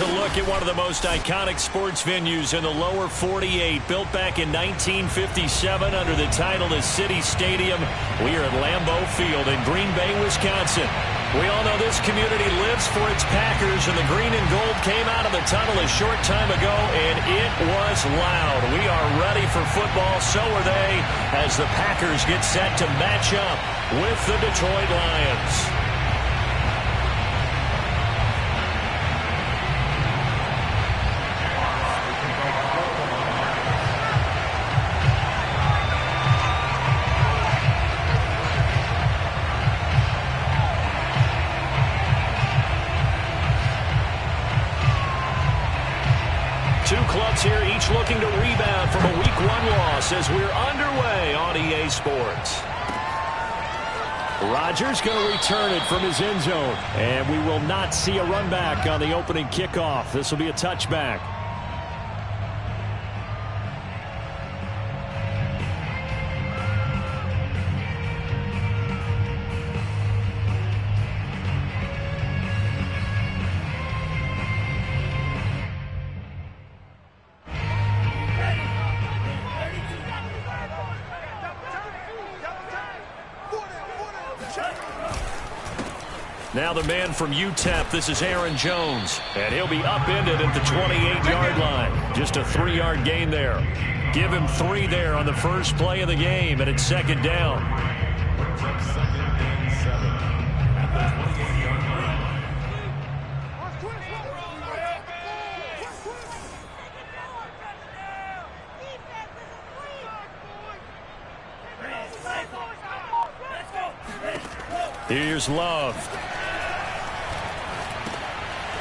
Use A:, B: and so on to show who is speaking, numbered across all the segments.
A: a look at one of the most iconic sports venues in the lower 48, built back in 1957 under the title of City Stadium. We are at Lambeau Field in Green Bay, Wisconsin. We all know this community lives for its Packers, and the green and gold came out of the tunnel a short time ago, and it was loud. We are ready for football, so are they, as the Packers get set to match up with the Detroit Lions. Two clubs here, each looking to rebound from a Week 1 loss as we're underway on EA Sports. Rodgers going to return it from his end zone. And we will not see a run back on the opening kickoff. This will be a touchback. Now the man from UTEP, this is Aaron Jones. And he'll be upended at the 28-yard line. Just a 3-yard gain there. Give him 3 there on the first play of the game, and it's second down. Here's Love.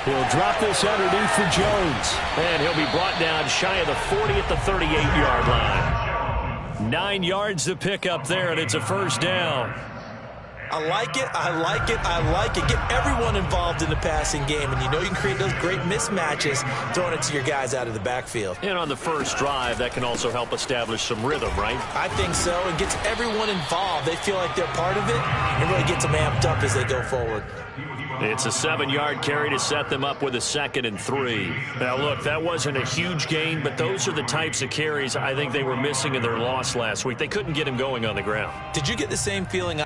A: He'll drop this underneath for Jones. And he'll be brought down shy of the 40 at the 38-yard line. 9 yards to pick up there, and it's a first down.
B: I like it, I like it, I like it. Get everyone involved in the passing game, and you know you can create those great mismatches throwing it to your guys out of the backfield.
A: And on the first drive, that can also help establish some rhythm, right?
B: I think so. It gets everyone involved. They feel like they're part of it and really gets them amped up as they go forward.
A: It's a 7-yard carry to set them up with a 2nd and 3. Now, look, that wasn't a huge gain, but those are the types of carries I think they were missing in their loss last week. They couldn't get him going on the ground.
B: Did you get the same feeling?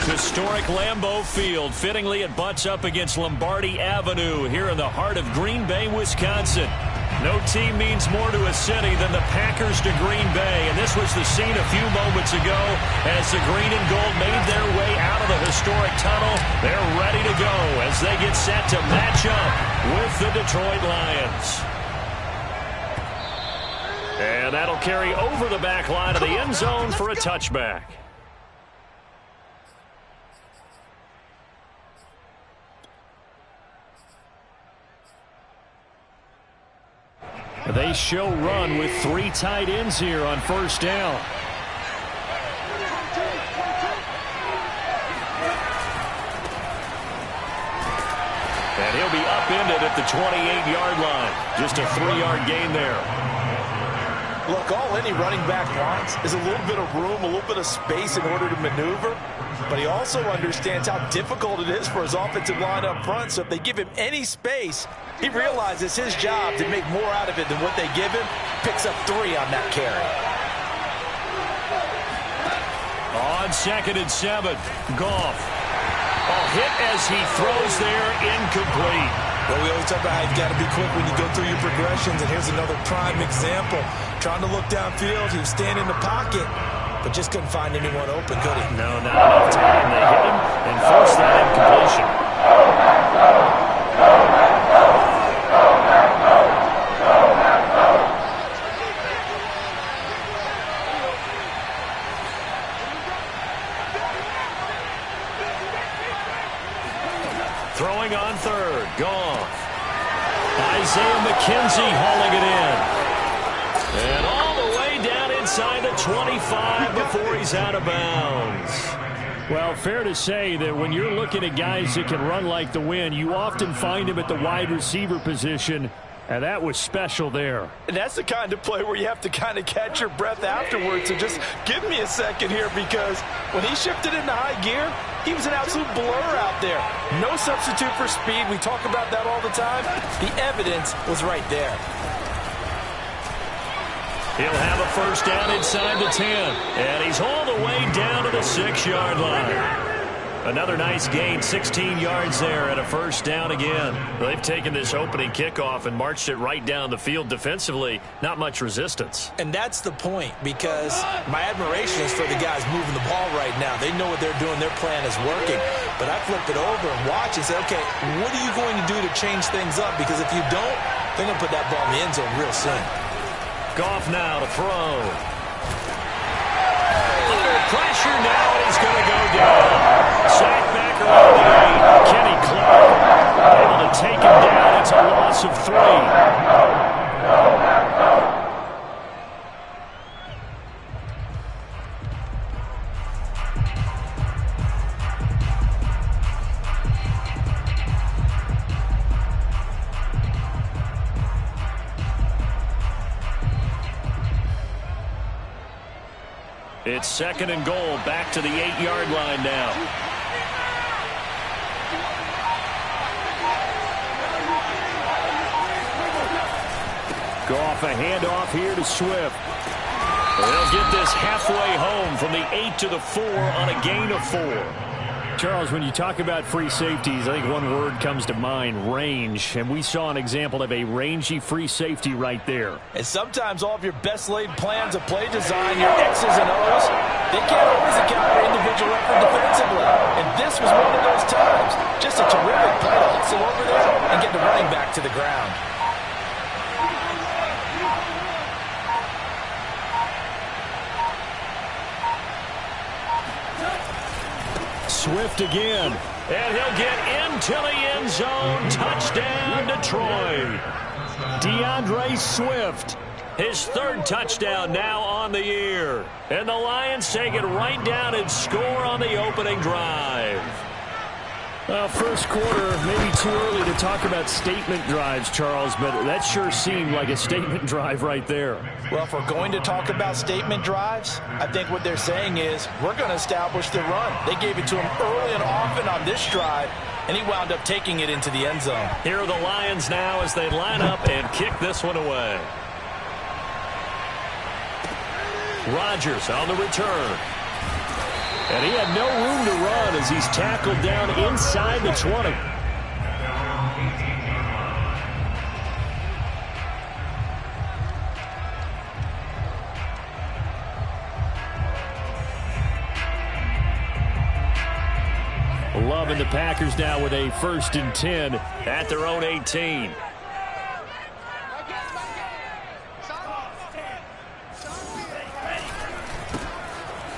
A: Historic Lambeau Field. Fittingly, it butts up against Lombardi Avenue here in the heart of Green Bay, Wisconsin. No team means more to a city than the Packers to Green Bay, and this was the scene a few moments ago as the green and gold made their way out of the historic tunnel. They're ready to go as they get set to match up with the Detroit Lions. And that'll carry over the back line of the end zone for a touchback. They show run with 3 tight ends here on first down. And he'll be upended at the 28-yard line. Just a 3-yard gain there.
B: Look, all any running back wants is a little bit of room, a little bit of space in order to maneuver. but he also understands how difficult it is for his offensive line up front. So if they give him any space, he realizes his job to make more out of it than what they give him. Picks up 3 on that carry.
A: On 2nd and 7, Goff. Hit as he throws there, incomplete.
B: Well, we always talk about how you've got to be quick when you go through your progressions, and here's another prime example. Trying to look downfield, he was standing in the pocket, but just couldn't find anyone open, could he?
A: No, not enough time. They hit him and forced that incompletion. Throwing on 3rd, Goff. Isaiah McKenzie hauling it in. And all the way down inside the 25 before he's out of bounds. Well, fair to say that when you're looking at guys that can run like the wind, you often find him at the wide receiver position. And that was special there. And that's the kind of play where you have to kind of catch your breath afterwards. So just give me a second here, because when he shifted into high gear, he was an absolute blur out there. No substitute for speed. We talk about that all the time. The evidence was right there. He'll have a first down inside the 10. And he's all the way down to the 6-yard line. Another nice gain, 16 yards there and a first down again. They've taken this opening kickoff and marched it right down the field defensively. Not much resistance. And that's the point, because my admiration is for the guys moving the ball right now. They know what they're doing. Their plan is working. But I flip it over and watch and say, okay, what are you going to do to change things up? Because if you don't, they're going to put that ball in the end zone real soon. Goff now to throw. Under pressure now, and he's going to go down. Sack back around the 8. Kenny Clark able to take him down. It's a loss of 3. It's 2nd and goal, back to the 8-yard line now. Goff, a handoff here to Swift. They'll get this halfway home from the 8 to the 4 on a gain of 4. Charles, when you talk about free safeties, I think one word comes to mind, range. And we saw an example of a rangy free safety right there. And sometimes all of your best laid plans of play design, your X's and O's, they can't always account for individual effort defensively. And this was one of those times. Just a terrific play to hustle over there and get the running back to the ground. Swift again, and he'll get into the end zone. Touchdown, Detroit. DeAndre Swift, his 3rd touchdown now on the year. And the Lions take it right down and score on the opening drive. First quarter, maybe too early to talk about statement drives, Charles, but that sure seemed like a statement drive right there. Well, if we're going to talk about statement drives, I think what they're saying is we're going to establish the run. They gave it to him early and often on this drive, and he wound up taking it into the end zone. Here are the Lions now as they line up and kick this one away. Rodgers on the return. And he had no room to run as he's tackled down inside the 20. Love and the Packers now with a 1st and 10 at their own 18.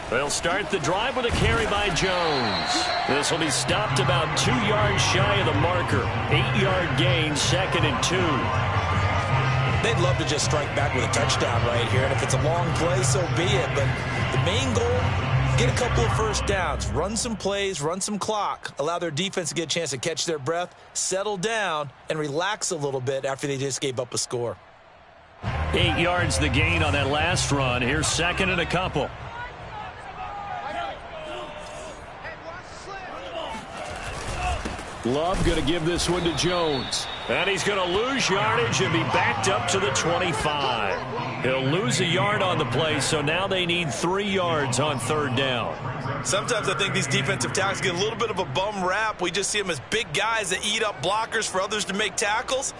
A: They'll start the drive with a carry by Jones. This will be stopped about 2 yards shy of the marker. 8-yard gain, 2nd and 2. They'd love to just strike back with a touchdown right here, and if it's a long play, so be it. But the main goal, get a couple of first downs, run some plays, run some clock, allow their defense to get a chance to catch their breath, settle down, and relax a little bit after they just gave up a score. 8 yards the gain on that last run. Here's 2nd and a couple. Love going to give this one to Jones. And he's going to lose yardage and be backed up to the 25. He'll lose a yard on the play, so now they need 3 yards on 3rd down.
B: Sometimes I think these defensive tackles get a little bit of a bum rap. We just see them as big guys that eat up blockers for others to make tackles.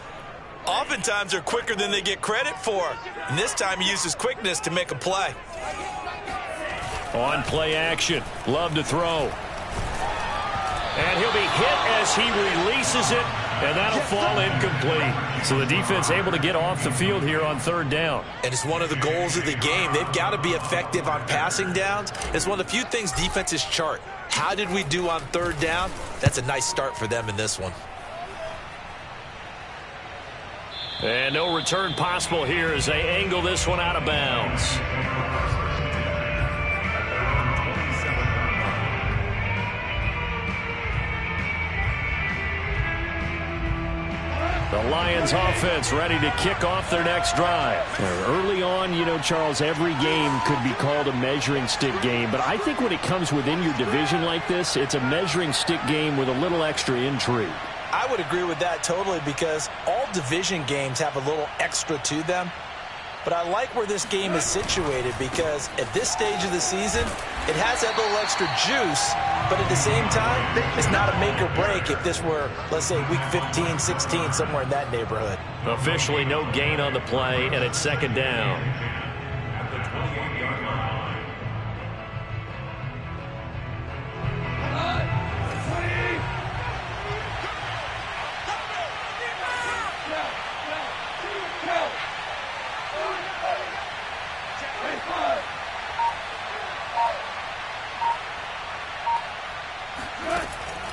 B: Oftentimes they're quicker than they get credit for. And this time he uses quickness to make a play.
A: On play action, Love to throw. And he'll be hit as he releases it, and that'll fall incomplete. So the defense able to get off the field here on 3rd down.
B: And it's one of the goals of the game. They've got to be effective on passing downs. It's one of the few things defenses chart. How did we do on 3rd down? That's a nice start for them in this one.
A: And no return possible here as they angle this one out of bounds. The Lions offense ready to kick off their next drive. Early on, you know, Charles, every game could be called a measuring stick game. But I think when it comes within your division like this, it's a measuring stick game with a little extra intrigue.
B: I would agree with that totally because all division games have a little extra to them. But I like where this game is situated because at this stage of the season, it has that little extra juice, but at the same time, it's not a make or break if this were, let's say, week 15, 16, somewhere in that neighborhood.
A: Officially no gain on the play, and it's 2nd down.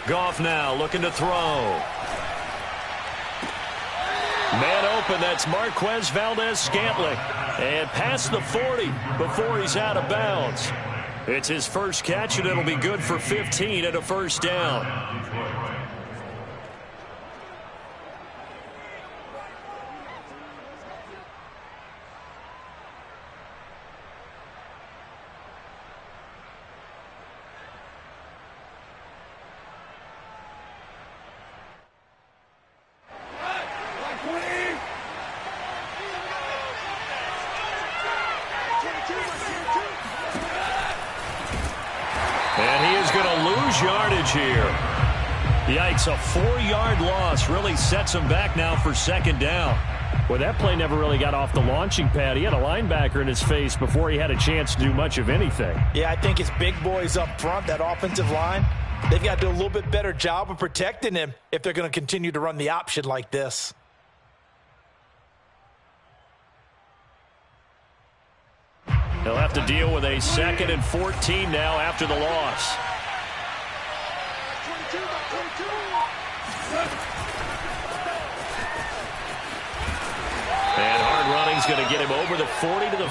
A: Goff now looking to throw. Man open, that's Marquez Valdez-Scantling. And past the 40 before he's out of bounds. It's his first catch, and it'll be good for 15 and a 1st down. And he is going to lose yardage here. Yikes, a 4-yard loss really sets him back now for 2nd down. Well, that play never really got off the launching pad. He had a linebacker in his face before he had a chance to do much of anything.
B: Yeah, I think it's big boys up front, that offensive line. They've got to do a little bit better job of protecting him if they're going to continue to run the option like this.
A: They'll have to deal with a 2nd and 14 now after the loss. And hard running's going to get him over the 40 to the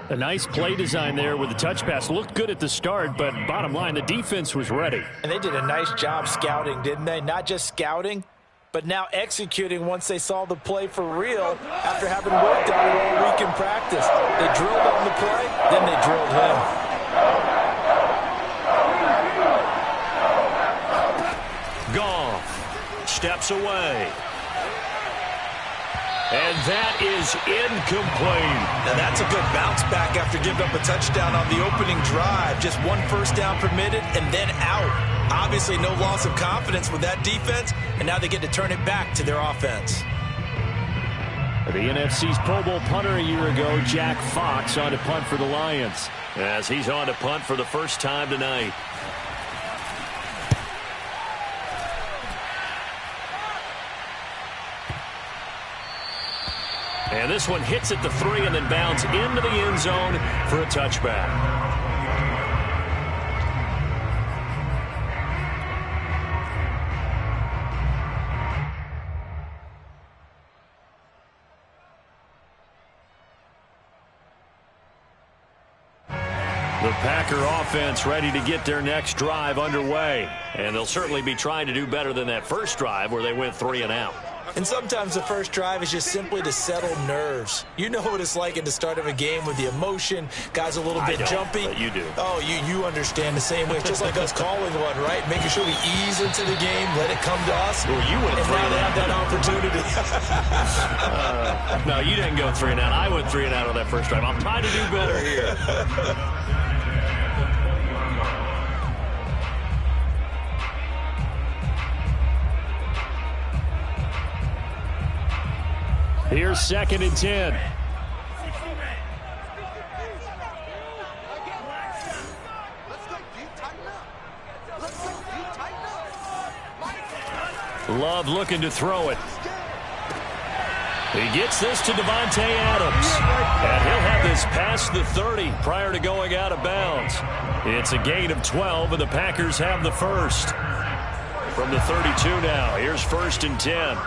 A: 42. A nice play design there with the touch pass. Looked good at the start, but bottom line, the defense was ready.
B: And they did a nice job scouting, didn't they? Not just scouting, but now executing once they saw the play for real after having worked on it all week in practice. They drilled on the play, then they drilled him.
A: Goff steps away. And that is incomplete.
B: Now that's a good bounce back after giving up a touchdown on the opening drive. Just 1 first down permitted and then out. Obviously no loss of confidence with that defense, and now they get to turn it back to their offense.
A: The NFC's Pro Bowl punter a year ago, Jack Fox, on to punt for the Lions. As he's on to punt for the first time tonight. And this one hits at the 3 and then bounds into the end zone for a touchback. The Packer offense ready to get their next drive underway. And they'll certainly be trying to do better than that first drive where they went 3 and out.
B: And sometimes the first drive is just simply to settle nerves. You know what it's like at the start of a game with the emotion, guys a little bit jumpy.
A: But you do.
B: Oh, you understand the same way. It's just like us calling one, right? Making sure we ease into the game, let it come to us.
A: Well, you went
B: and now they have that opportunity.
A: No, you didn't go 3 and out. I went 3 and out on that first drive. I'm trying to do better here. Here's 2nd and 10. Love looking to throw it. He gets this to Davante Adams. And he'll have this past the 30 prior to going out of bounds. It's a gain of 12, and the Packers have the first. From the 32 now, here's 1st and 10.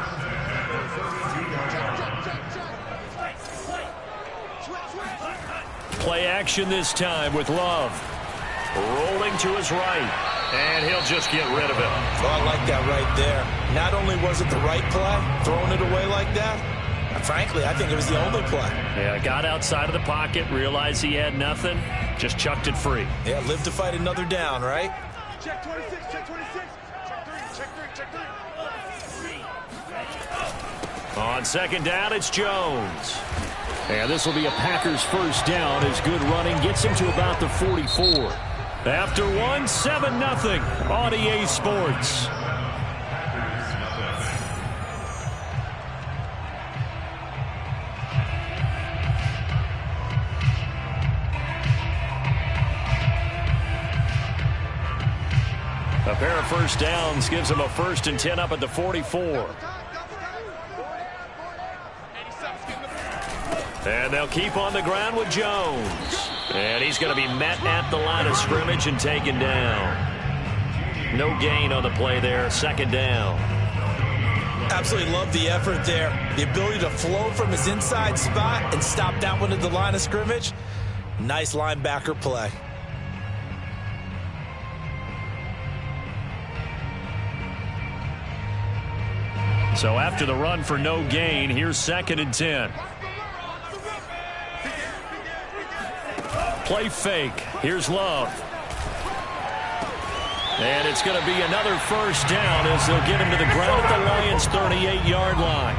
A: Play action this time with Love. Rolling to his right. And he'll just get rid of it.
B: Oh, I like that right there. Not only was it the right play, throwing it away like that, frankly, I think it was the only play.
A: Yeah, got outside of the pocket, realized he had nothing, just chucked it free.
B: Yeah, live to fight another down, right?
C: Check 26, check 26. Check 3.
A: On 2nd down, it's Jones. And this will be a Packers first down as good running gets him to about the 44. After 1, 7-0 on EA Sports. A pair of first downs gives him a 1st and 10 up at the 44. And they'll keep on the ground with Jones. And he's going to be met at the line of scrimmage and taken down. No gain on the play there. 2nd down.
B: Absolutely love the effort there. The ability to flow from his inside spot and stop that one at the line of scrimmage. Nice linebacker play.
A: So after the run for no gain, here's 2nd and 10. Play fake. Here's Love. And it's going to be another first down as they'll get him to the ground at the Lions' 38-yard line.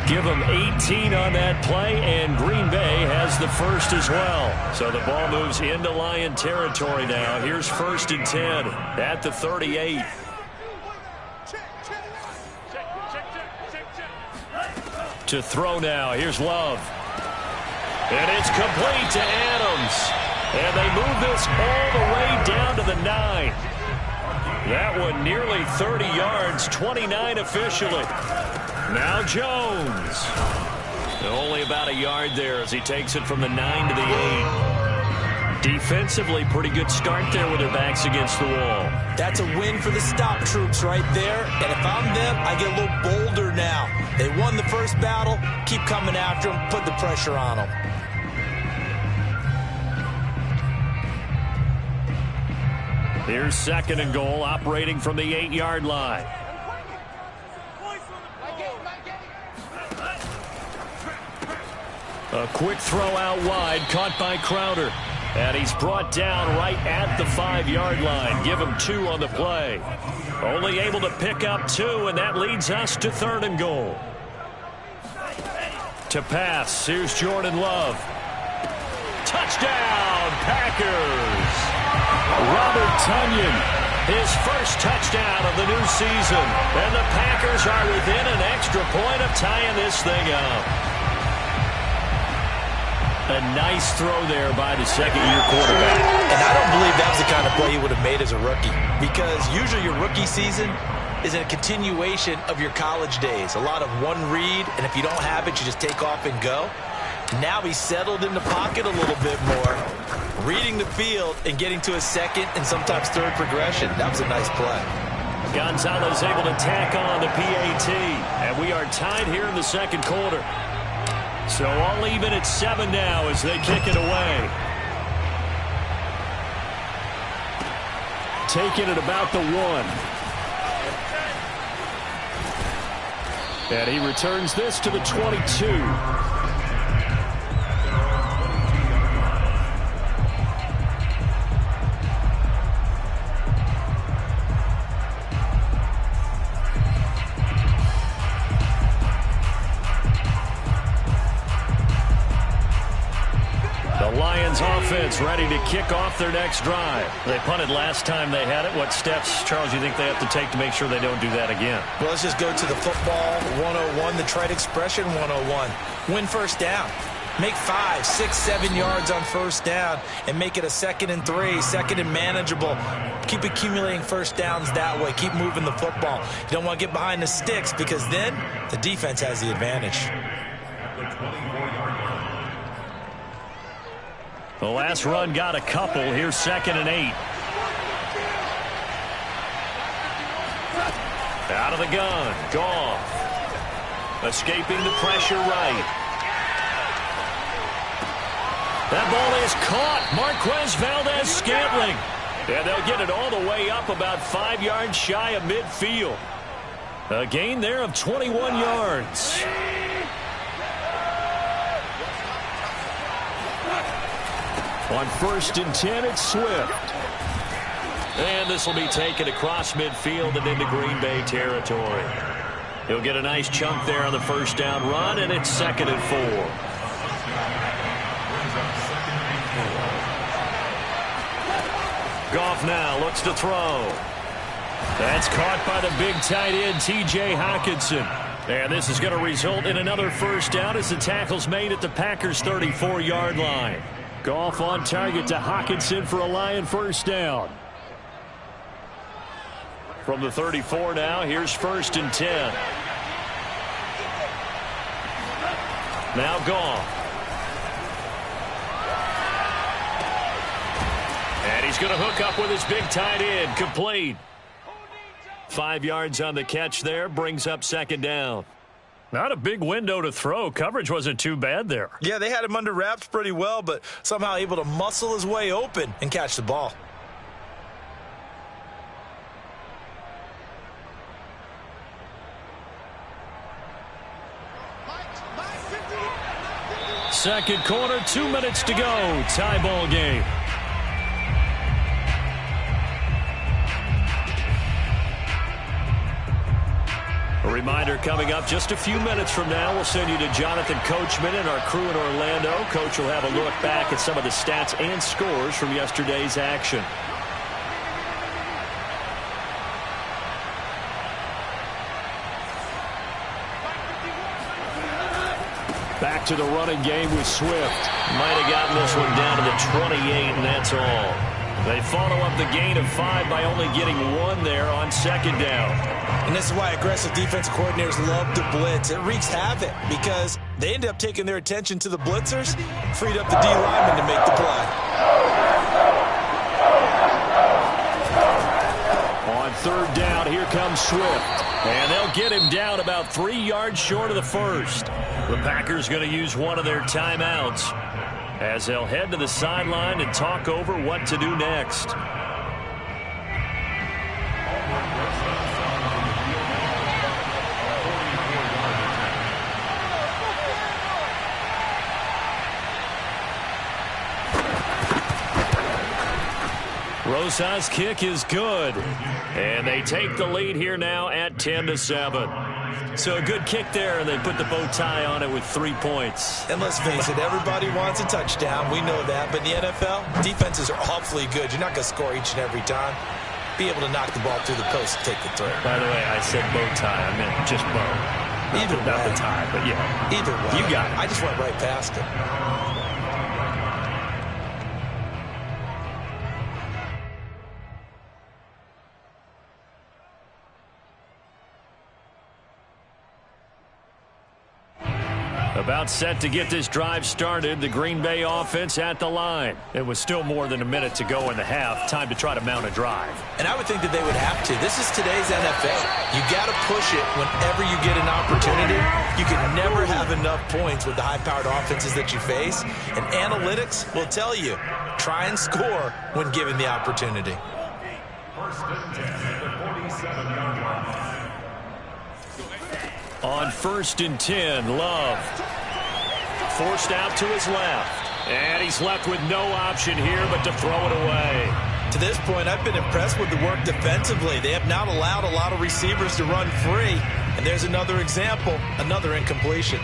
A: Give him 18 on that play, and Green Bay has the first as well. So the ball moves into Lion territory now. Here's 1st and 10 at the 38. To throw now. Here's Love. And it's complete to Adams. And they move this all the way down to the 9. That one nearly 30 yards, 29 officially. Now Jones. Only about a yard there as he takes it from the 9 to the 8. Defensively, pretty good start there with their backs against the wall.
B: That's a win for the stop troops right there. And if I'm them, I get a little bolder now. They won the first battle. Keep coming after them. Put the pressure on them.
A: Here's 2nd and goal, operating from the 8-yard line. A quick throw out wide, caught by Crowder. And he's brought down right at the 5-yard line. Give him 2 on the play. Only able to pick up 2, and that leads us to 3rd and goal. To pass, here's Jordan Love. Touchdown, Packers! Robert Tonyan, his first touchdown of the new season. And the Packers are within an extra point of tying this thing up. A nice throw there by the second-year quarterback.
B: And I don't believe that was the kind of play he would have made as a rookie. Because usually your rookie season is a continuation of your college days. A lot of one read, and if you don't have it, you just take off and go. Now he's settled in the pocket a little bit more, reading the field and getting to a 2nd and sometimes 3rd progression. That was a nice play.
A: Gonzalez able to tack on the PAT, and we are tied here in the 2nd quarter. So all even at 7 now as they kick it away. Taking it about the 1. And he returns this to the 22. Offense ready to kick off their next drive. They punted last time they had it. What steps, Charles, you think they have to take to make sure they don't do that again?
B: Well, let's just go to the football 101, the trite expression 101. Win first down. Make 5, 6, 7 yards on first down and make it a 2nd and 3, 2nd and manageable. Keep accumulating first downs that way. Keep moving the football. You don't want to get behind the sticks because then the defense has the advantage.
A: The last run got a couple. Here's 2nd and 8. Out of the gun. Goff. Escaping the pressure right. That ball is caught. Marquez Valdez-Scantling. And they'll get it all the way up about 5 yards shy of midfield. A gain there of 21 yards. On 1st and 10, it's Swift. And this will be taken across midfield and into Green Bay territory. He'll get a nice chunk there on the first down run, and it's 2nd and 4. Goff now looks to throw. That's caught by the big tight end, T.J. Hockenson. And this is going to result in another first down as the tackle's made at the Packers' 34-yard line. Goff on target to Hockenson for a Lion first down. From the 34 now, here's 1st and 10. Now Goff. And he's going to hook up with his big tight end. Complete. 5 yards on the catch there. Brings up 2nd down. Not a big window to throw. Coverage wasn't too bad there.
B: Yeah, they had him under wraps pretty well, but somehow able to muscle his way open and catch the ball.
A: Second quarter, 2 minutes to go. Tie ball game. A reminder coming up just a few minutes from now, we'll send you to Jonathan Coachman and our crew in Orlando. Coach will have a look back at some of the stats and scores from yesterday's action. Back to the running game with Swift. Might have gotten this one down to the 28, and that's all. They follow up the gain of 5 by only getting 1 there on 2nd down.
B: And this is why aggressive defense coordinators love to blitz. It wreaks havoc because they end up taking their attention to the blitzers, freed up the D lineman to make the play.
A: On 3rd down, here comes Swift. And they'll get him down about 3 yards short of the first. The Packers going to use one of their timeouts as they'll head to the sideline and talk over what to do next. Rosas' kick is good. And they take the lead here now at 10-7. So a good kick there, and they put the bow tie on it with 3 points.
B: And let's face it, everybody wants a touchdown. We know that. But in the NFL, defenses are awfully good. You're not going to score each and every time. Be able to knock the ball through the post and take the throw.
A: By the way, I said bow tie. I meant just bow.
B: Either way.
A: Not the tie, but yeah.
B: Either way.
A: You got it.
B: I just went right past it.
A: About set to get this drive started. The Green Bay offense at the line. It was still more than a minute to go in the half. Time to try to mount a drive.
B: And I would think that they would have to. This is today's NFL. You got to push it whenever you get an opportunity. You can never have enough points with the high-powered offenses that you face. And analytics will tell you, try and score when given the opportunity.
A: On 1st and 10, Love. Forced out to his left. And he's left with no option here but to throw it away.
B: To this point, I've been impressed with the work defensively. They have not allowed a lot of receivers to run free. And there's another example, another incompletion.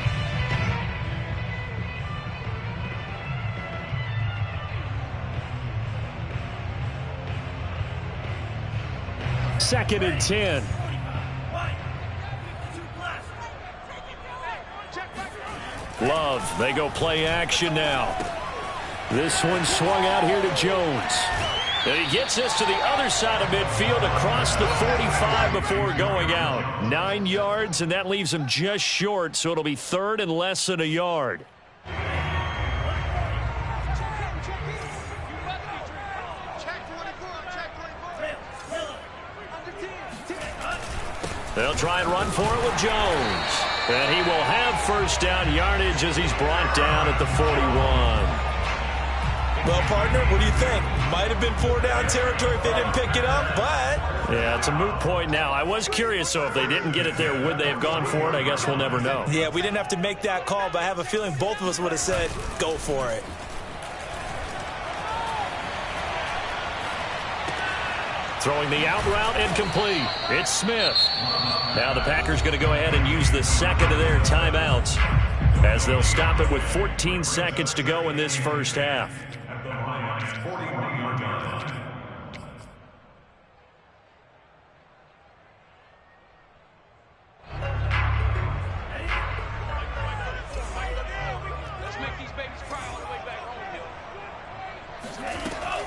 A: Second and 10. Love, they go play action now. This one swung out here to Jones. And he gets this to the other side of midfield across the 45 before going out. 9 yards, and that leaves him just short, so it'll be third and less than a yard. They'll try and run for it with Jones. And he will have first down yardage as he's brought down at the 41.
B: Well, partner, what do you think? Might have been 4-down territory if they didn't pick it up, but...
A: Yeah, it's a moot point now. I was curious, so if they didn't get it there, would they have gone for it? I guess we'll never know.
B: Yeah, we didn't have to make that call, but I have a feeling both of us would have said, go for it.
A: Throwing the out route incomplete. It's Smith. Now the Packers going to go ahead and use the second of their timeouts as they'll stop it with 14 seconds to go in this first half.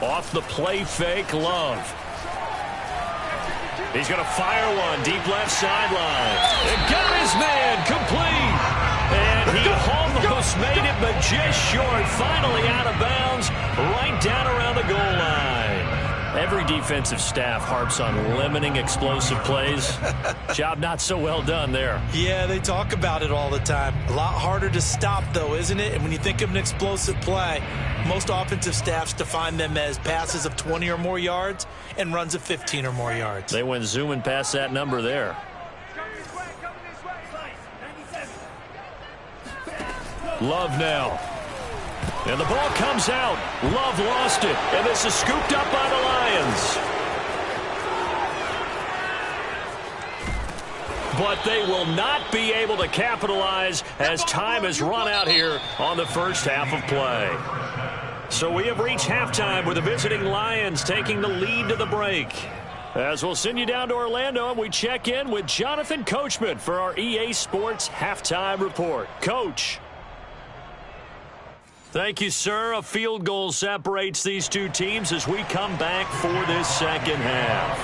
A: Off the play fake, Love. He's going to fire one deep left sideline. And got his man complete. And he almost made it, but just short. Finally out of bounds, right down around the goal line. Every defensive staff harps on limiting explosive plays. Job not so well done there.
B: Yeah, they talk about it all the time. A lot harder to stop, though, isn't it? And when you think of an explosive play, most offensive staffs define them as passes of 20 or more yards and runs of 15 or more yards.
A: They went zooming past that number there. Love now. And the ball comes out. Love lost it. And this is scooped up by the Lions. But they will not be able to capitalize as time has run out here on the first half of play. So we have reached halftime with the visiting Lions taking the lead to the break. As we'll send you down to Orlando and we check in with Jonathan Coachman for our EA Sports Halftime Report. Coach. Thank you, sir. A field goal separates these two teams as we come back for this second half.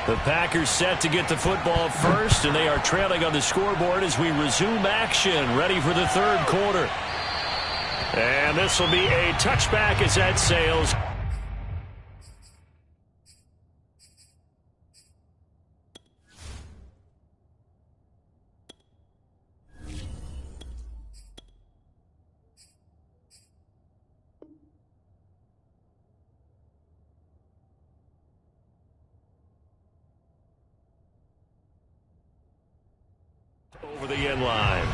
A: The Packers set to get the football first, and they are trailing on the scoreboard as we resume action, ready for the third quarter. And this will be a touchback as that sails. Over the end line.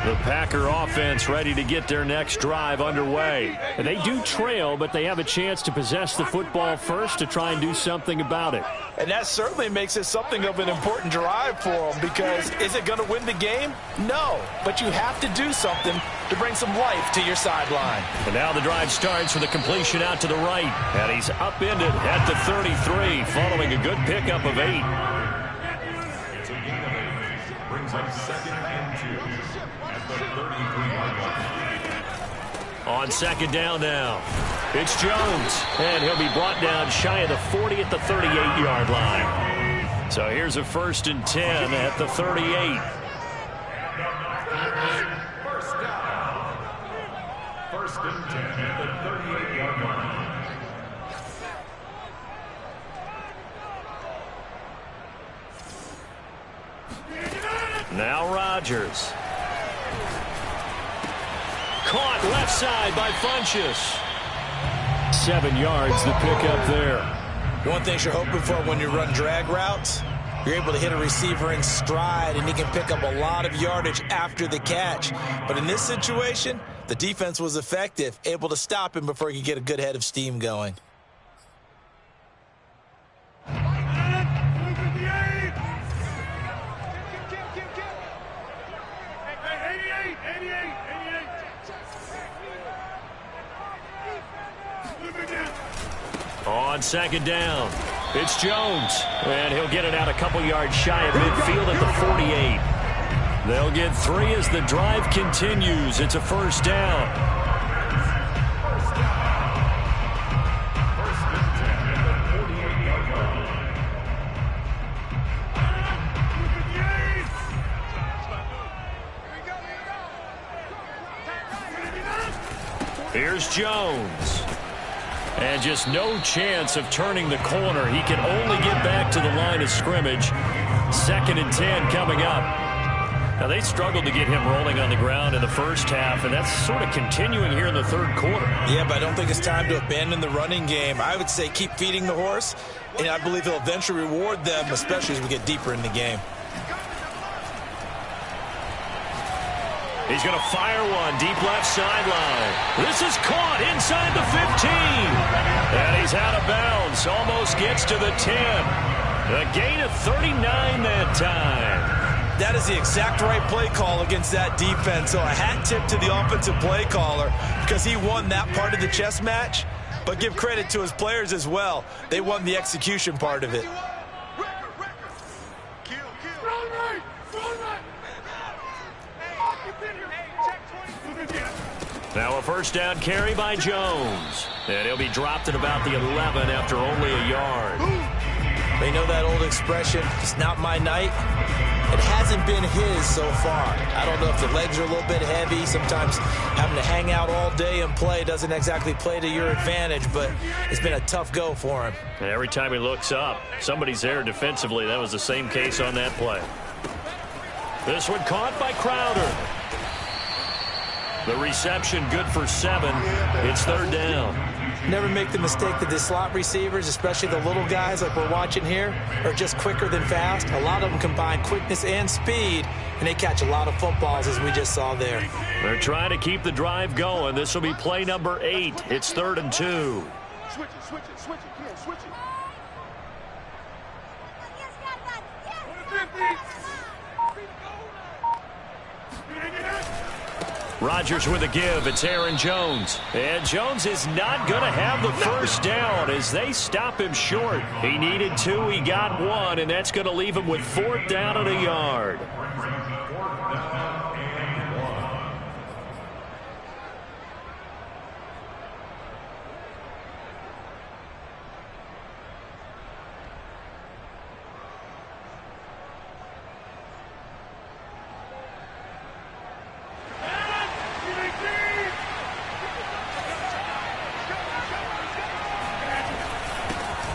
A: The Packer offense ready to get their next drive underway. And they do trail, but they have a chance to possess the football first to try and do something about it.
B: And that certainly makes it something of an important drive for them, because is it going to win the game? No, but you have to do something to bring some life to your sideline.
A: And now the drive starts with a completion out to the right. And he's upended at the 33 following a good pickup of 8.
C: It's a gain of 8. Brings up second and 2 at the 33-yard line.
A: On second down now, it's Jones. And he'll be brought down shy of the 40 at the 38-yard line. So here's a 1st and 10 at the 38.
C: First down. 1st and 10 at the 38-yard line.
A: Now Rodgers. caught left side by Funchess. 7 yards the pick up there.
B: One thing you're hoping for when you run drag routes, you're able to hit a receiver in stride, and he can pick up a lot of yardage after the catch. But in this situation, the defense was effective, able to stop him before he could get a good head of steam going.
A: On second down, it's Jones, and he'll get it out a couple yards shy of midfield at the 48. They'll get 3 as the drive continues. It's a first down. Here's Jones. And just no chance of turning the corner. He can only get back to the line of scrimmage. 2nd and 10 coming up. Now, they struggled to get him rolling on the ground in the first half, and that's sort of continuing here in the third quarter.
B: Yeah, but I don't think it's time to abandon the running game. I would say keep feeding the horse, and I believe he'll eventually reward them, especially as we get deeper in the game.
A: He's going to fire one deep left sideline. This is caught inside the 15. And he's out of bounds. Almost gets to the 10. A gain of 39 that time.
B: That is the exact right play call against that defense. So a hat tip to the offensive play caller because he won that part of the chess match. But give credit to his players as well. They won the execution part of it.
A: Now a first down carry by Jones. And he'll be dropped at about the 11 after only a yard.
B: They know that old expression, it's not my night. It hasn't been his so far. I don't know if the legs are a little bit heavy. Sometimes having to hang out all day and play doesn't exactly play to your advantage, but it's been a tough go for him.
A: And every time he looks up, somebody's there defensively. That was the same case on that play. This one caught by Crowder. The reception good for 7. It's 3rd down.
B: Never make the mistake that the slot receivers, especially the little guys like we're watching here, are just quicker than fast. A lot of them combine quickness and speed, and they catch a lot of footballs, as we just saw there.
A: They're trying to keep the drive going. This will be play number 8. It's 3rd and 2.
D: Switch it, switch it, switch it. Come on, switch it.
A: Rodgers with a give. It's Aaron Jones. And Jones is not going to have the first down as they stop him short. He needed 2. He got 1, and that's going to leave him with 4th down and a yard.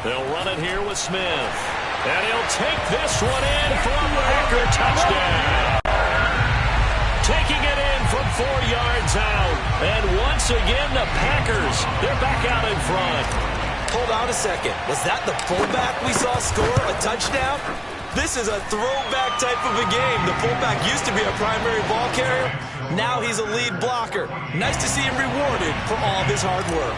A: They'll run it here with Smith. And he'll take this one in for a Packer touchdown. Taking it in from 4 yards out. And once again, the Packers, they're back out in front.
B: Hold on a second. Was that the fullback we saw score a touchdown? This is a throwback type of a game. The fullback used to be a primary ball carrier. Now he's a lead blocker. Nice to see him rewarded for all of his hard work.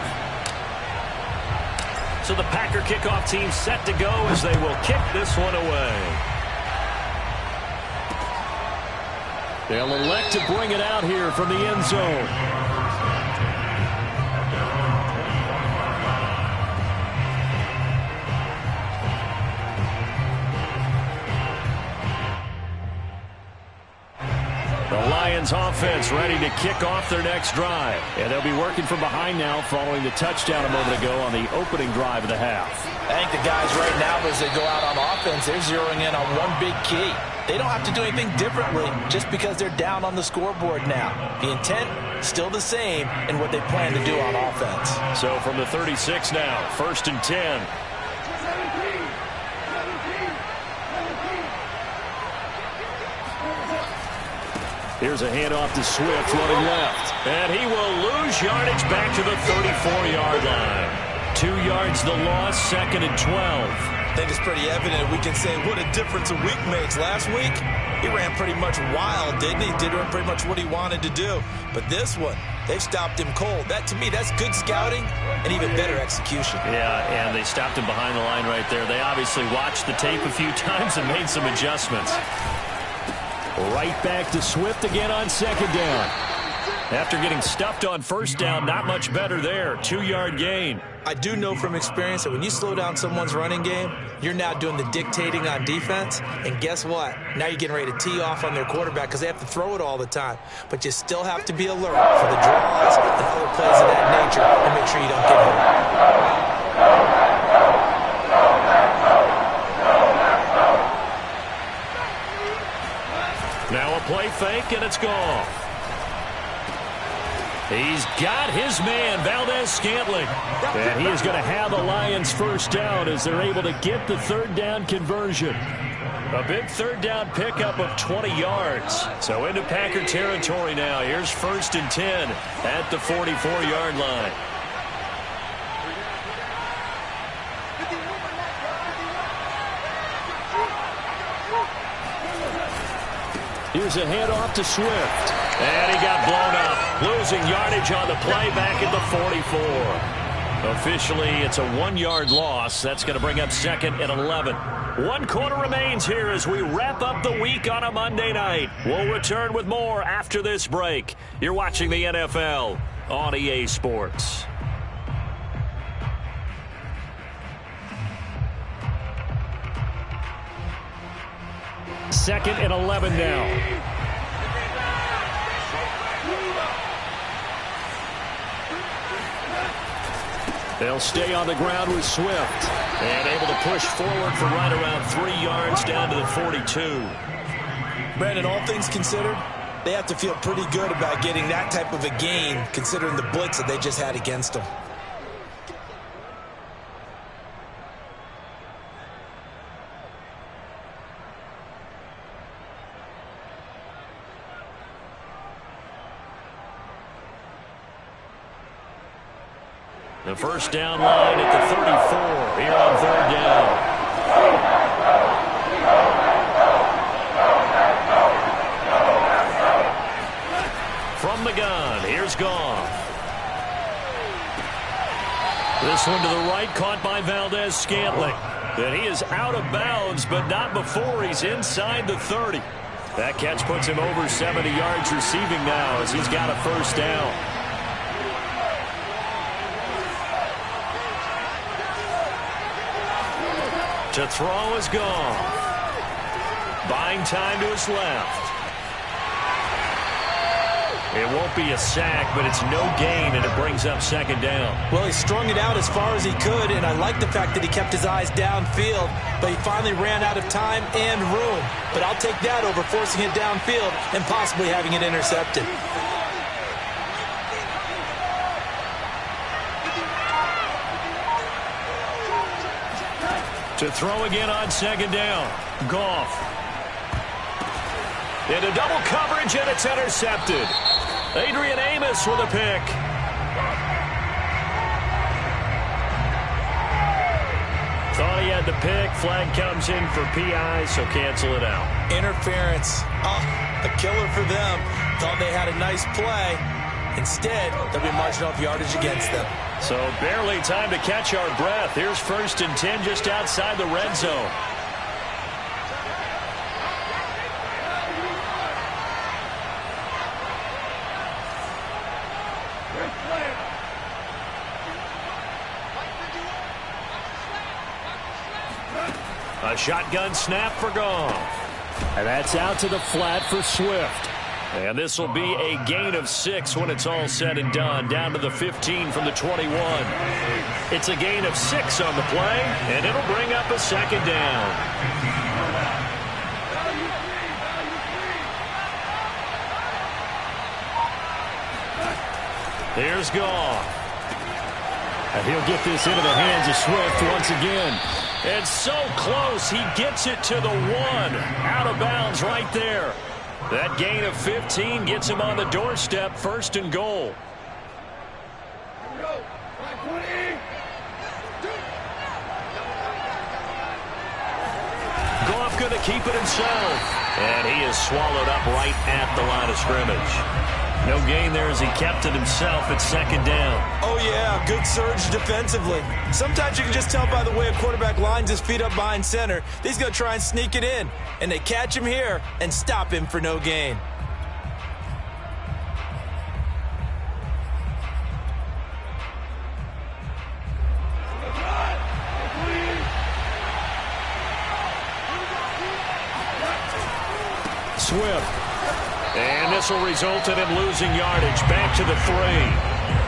A: So the Packer kickoff team set to go as they will kick this one away. They'll elect to bring it out here from the end zone. The Lions offense ready to kick off their next drive. And they'll be working from behind now following the touchdown a moment ago on the opening drive of the half.
B: I think the guys right now, as they go out on offense, they're zeroing in on one big key. They don't have to do anything differently just because they're down on the scoreboard now. The intent, still the same in what they plan to do on offense.
A: So from the 36 now, 1st and 10. Here's a handoff to Swift running left. And he will lose yardage back to the 34-yard line. 2 yards the loss, 2nd and 12.
B: I think it's pretty evident we can say what a difference a week makes. Last week, he ran pretty much wild, didn't he? Did pretty much what he wanted to do. But this one, they've stopped him cold. That, to me, that's good scouting and even better execution.
A: Yeah, and they stopped him behind the line right there. They obviously watched the tape a few times and made some adjustments. Right back to Swift again on 2nd down. After getting stuffed on 1st down, not much better there. 2-yard gain.
B: I do know from experience that when you slow down someone's running game, you're now doing the dictating on defense. And guess what? Now you're getting ready to tee off on their quarterback because they have to throw it all the time. But you still have to be alert for the draws and other plays of that nature and make sure you don't get hurt.
A: Now a play fake, and it's gone. He's got his man, Valdez-Scantling. And he is going to have the Lions 1st down as they're able to get the 3rd down conversion. A big 3rd down pickup of 20 yards. So into Packer territory now. Here's 1st and 10 at the 44-yard line. Here's a handoff to Swift. And he got blown up. Losing yardage on the play back at the 44. Officially, it's a 1-yard loss. That's going to bring up 2nd and 11. 1 quarter remains here as we wrap up the week on a Monday night. We'll return with more after this break. You're watching the NFL on EA Sports. 2nd and 11 now. They'll stay on the ground with Swift. And able to push forward for right around 3 yards down to the 42.
B: Brandon, all things considered, they have to feel pretty good about getting that type of a gain considering the blitz that they just had against them.
A: The 1st down line at the 34 here on 3rd down. From the gun, here's Goff. This one to the right, caught by Valdez-Scantling. And he is out of bounds, but not before he's inside the 30. That catch puts him over 70 yards receiving now as he's got a 1st down. To throw is gone. Buying time to his left. It won't be a sack, but it's no gain, and it brings up 2nd down.
B: Well, he strung it out as far as he could, and I like the fact that he kept his eyes downfield, but he finally ran out of time and room. But I'll take that over forcing it downfield and possibly having it intercepted.
A: To throw again on 2nd down. Goff. Into double coverage, and it's intercepted. Adrian Amos with a pick. Thought he had the pick. Flag comes in for PI, so cancel it out.
B: Interference. Oh, a killer for them. Thought they had a nice play. Instead, they'll be marching off yardage against them.
A: So barely time to catch our breath. Here's 1st and 10 just outside the red zone. A shotgun snap for Goff. And that's out to the flat for Swift. And this will be a gain of 6 when it's all said and done. Down to the 15 from the 21. It's a gain of 6 on the play, and it'll bring up a 2nd down. Here's Goff. And he'll get this into the hands of Swift once again. And so close, he gets it to the 1. Out of bounds right there. That gain of 15 gets him on the doorstep, 1st and goal. Goff going to keep it himself. And he is swallowed up right at the line of scrimmage. No gain there as he kept it himself at 2nd down.
B: Oh, yeah, good surge defensively. Sometimes you can just tell by the way a quarterback lines his feet up behind center. He's going to try and sneak it in. And they catch him here and stop him for no gain.
A: Swift. And this will result in him losing yardage. Back to the 3.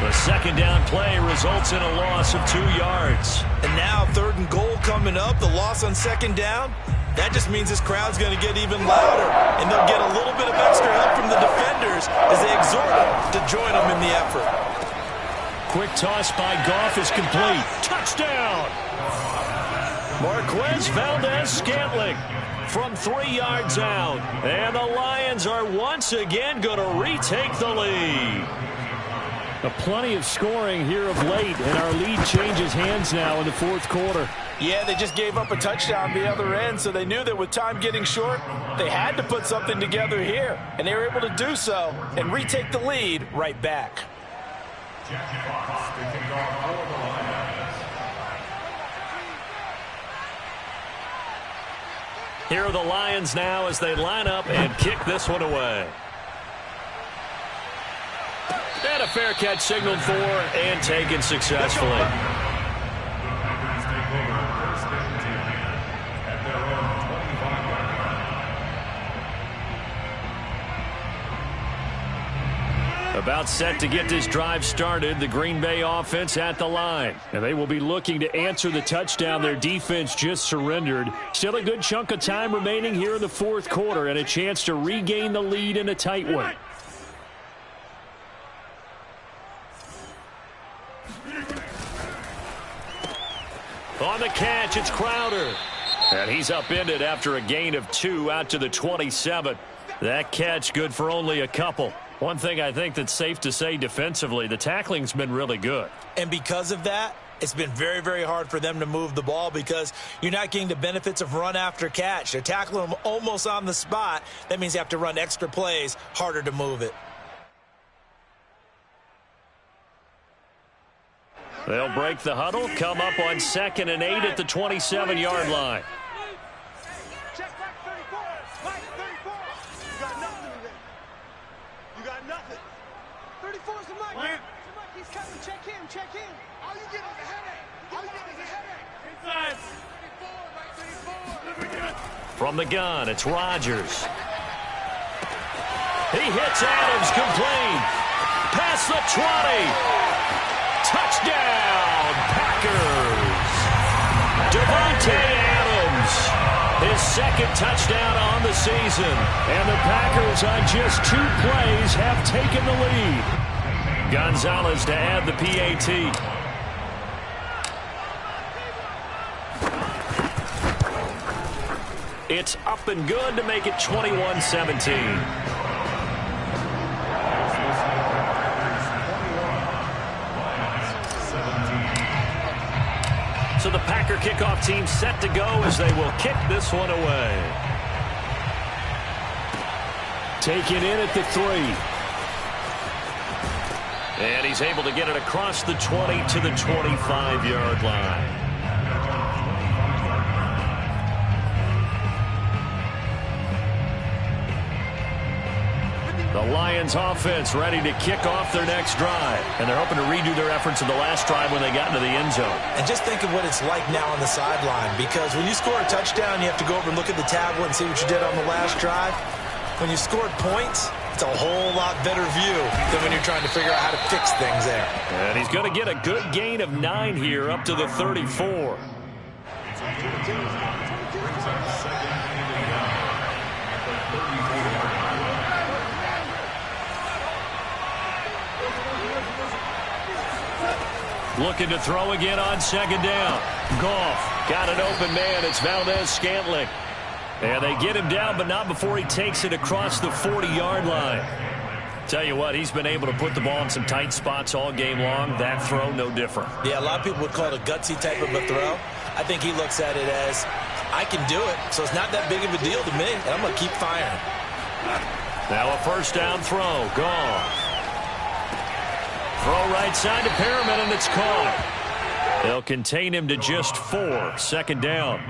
A: The 2nd down play results in a loss of 2 yards.
B: And now 3rd and goal coming up. The loss on 2nd down. That just means this crowd's going to get even louder. And they'll get a little bit of extra help from the defenders as they exhort them to join them in the effort.
A: Quick toss by Goff is complete. Touchdown! Marquez Valdez-Scantling from 3 yards out. And the Lions are once again going to retake the lead. Plenty of scoring here of late, and our lead changes hands now in the 4th quarter.
B: Yeah, they just gave up a touchdown the other end, so they knew that with time getting short, they had to put something together here. And they were able to do so and retake the lead right back.
C: Jack Fox, the kickoff for the Lions.
A: Here are the Lions now as they line up and kick this one away. And a fair catch signaled for and taken successfully. About set to get this drive started, the Green Bay offense at the line. And they will be looking to answer the touchdown their defense just surrendered. Still a good chunk of time remaining here in the 4th quarter and a chance to regain the lead in a tight one. On the catch, it's Crowder. And he's upended after a gain of 2 out to the 27. That catch good for only a couple. One thing I think that's safe to say defensively, the tackling's been really good.
B: And because of that, it's been very, very hard for them to move the ball because you're not getting the benefits of run after catch. They're tackling them almost on the spot. That means you have to run extra plays, harder to move it.
A: They'll break the huddle, come up on 2nd and 8 at the 27-yard line.
D: Check back 34. Mike, 34. You got nothing today. You got nothing. 34 is the Mike. Mike, he's coming. Check him. Check him. All you get is a headache. All you get is a headache. Inside. 34, Mike, 34.
A: From the gun, it's Rodgers. He hits Adams complete. Past the 20. Touchdown, Packers. Devontae Adams, his 2nd touchdown on the season. And the Packers on just 2 plays have taken the lead. Gonzalez to add the PAT. It's up and good to make it 21-17. So the Packer kickoff team set to go as they will kick this one away. Taken in at the 3. And he's able to get it across the 20 to the 25-yard line. The Lions offense ready to kick off their next drive. And they're hoping to redo their efforts in the last drive when they got into the end zone.
B: And just think of what it's like now on the sideline, because when you score a touchdown, you have to go over and look at the tablet and see what you did on the last drive. When you scored points, it's a whole lot better view than when you're trying to figure out how to fix things there.
A: And he's going to get a good gain of 9 here up to the 34. Looking to throw again on 2nd down. Goff got an open man. It's Valdez-Scantling. And they get him down, but not before he takes it across the 40-yard line. Tell you what, he's been able to put the ball in some tight spots all game long. That throw, no different.
B: Yeah, a lot of people would call it a gutsy type of a throw. I think he looks at it as, I can do it, so it's not that big of a deal to me, and I'm going to keep firing.
A: Now a first down throw. Gone. Throw right side to Perriman, and it's caught. They'll contain him to just 4. Second down.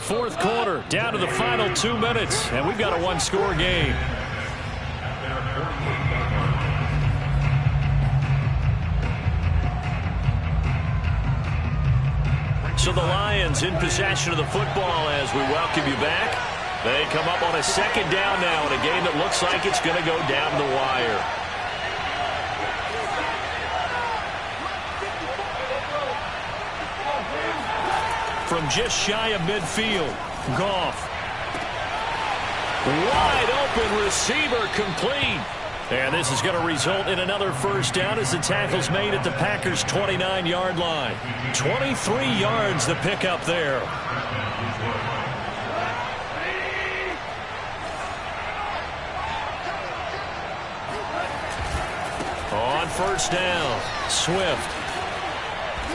A: Fourth quarter, down to the final 2 minutes, and we've got a one-score game. So the Lions in possession of the football as we welcome you back. They come up on a second down now in a game that looks like it's going to go down the wire. From just shy of midfield, Goff. Wide open receiver complete. And this is going to result in another first down as the tackle's made at the Packers' 29-yard line. 23 yards the pickup there. On first down, Swift.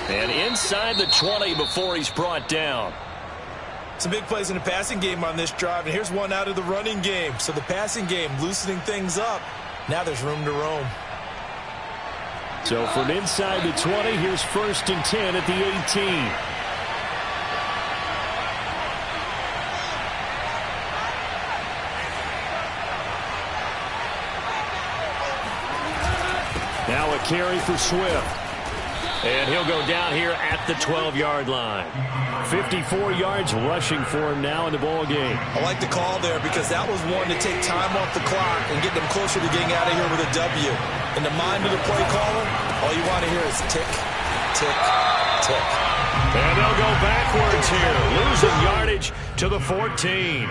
A: And inside the 20 before he's brought down.
B: Some big plays in the passing game on this drive, and here's one out of the running game. So the passing game loosening things up. Now there's room to roam.
A: So from inside the 20, here's 1st and 10 at the 18. Now a carry for Swift. And he'll go down here at the 12-yard line. 54 yards rushing for him now in the ball game.
B: I like the call there because that was one to take time off the clock and get them closer to getting out of here with a W. In the mind of the play caller, all you want to hear is tick, tick, tick.
A: And they'll go backwards here, losing yardage to the 14.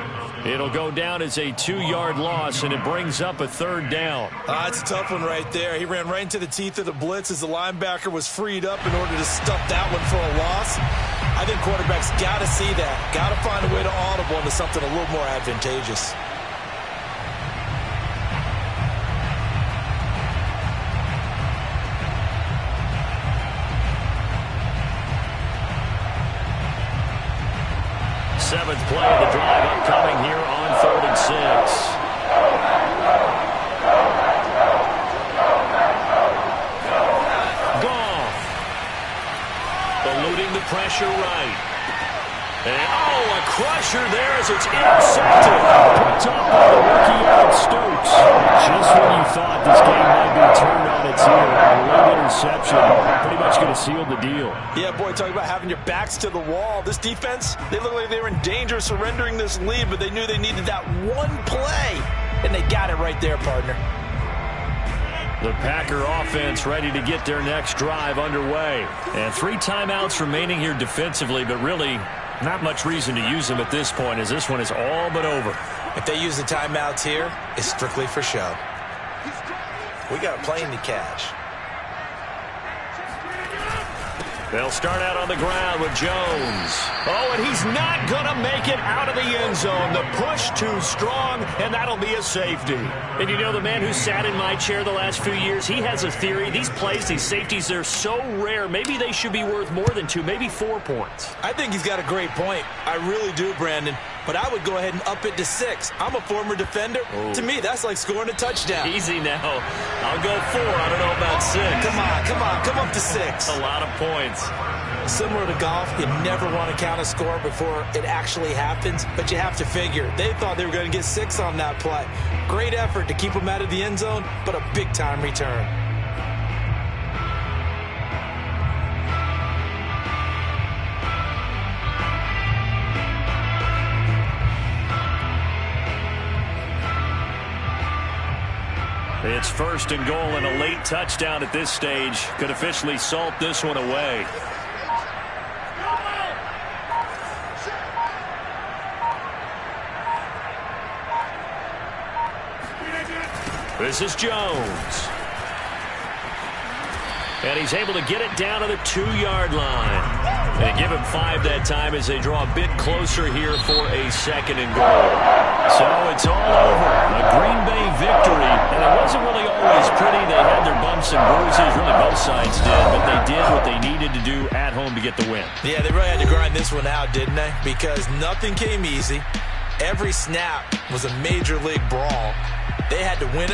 A: It'll go down as a 2-yard loss, and it brings up a third down.
B: It's a tough one right there. He ran right into the teeth of the blitz as the linebacker was freed up in order to stuff that one for a loss. I think quarterbacks got to see that. Got to find a way to audible into something a little more advantageous.
A: Seventh play of the drive upcoming here on 3rd and 6. Goff. Eluding the pressure right. And, a crusher there as it's intercepted. Picked up by the rookie Aaron Stokes. Just when you thought this game might be turned on its heel, a late interception pretty much going to seal the deal.
B: Yeah, boy, talking about having your backs to the wall. This defense, they look like they were in danger of surrendering this lead, but they knew they needed that one play, and they got it right there, partner.
A: The Packer offense ready to get their next drive underway. And 3 timeouts remaining here defensively, but really not much reason to use them at this point as this one is all but over.
B: If they use the timeouts here, it's strictly for show. We got a plane to catch.
A: They'll start out on the ground with Jones. Oh, and he's not going to make it out of the end zone. The push too strong, and that'll be a safety. And you know, the man who sat in my chair the last few years, he has a theory. These plays, these safeties, they're so rare. Maybe they should be worth more than 2, maybe 4 points.
B: I think he's got a great point. I really do, Brandon. But I would go ahead and up it to 6. I'm a former defender.
A: Oh.
B: To me, that's like scoring a touchdown.
A: Easy now. I'll go 4. I don't know about 6.
B: Come up to 6.
A: A lot of points.
B: Similar to golf, you never want to count a score before it actually happens, but you have to figure. They thought they were going to get 6 on that play. Great effort to keep them out of the end zone, but a big-time return.
A: It's 1st and goal, and a late touchdown at this stage could officially salt this one away. This is Jones. And he's able to get it down to the 2-yard line. They give him 5 that time as they draw a bit closer here for a 2nd and goal. So it's all over. A Green Bay victory. And it wasn't really always pretty. They had their bumps and bruises. Really, both sides did. But they did what they needed to do at home to get the win.
B: Yeah, they really had to grind this one out, didn't they? Because nothing came easy. Every snap was a major league brawl. They had to win it.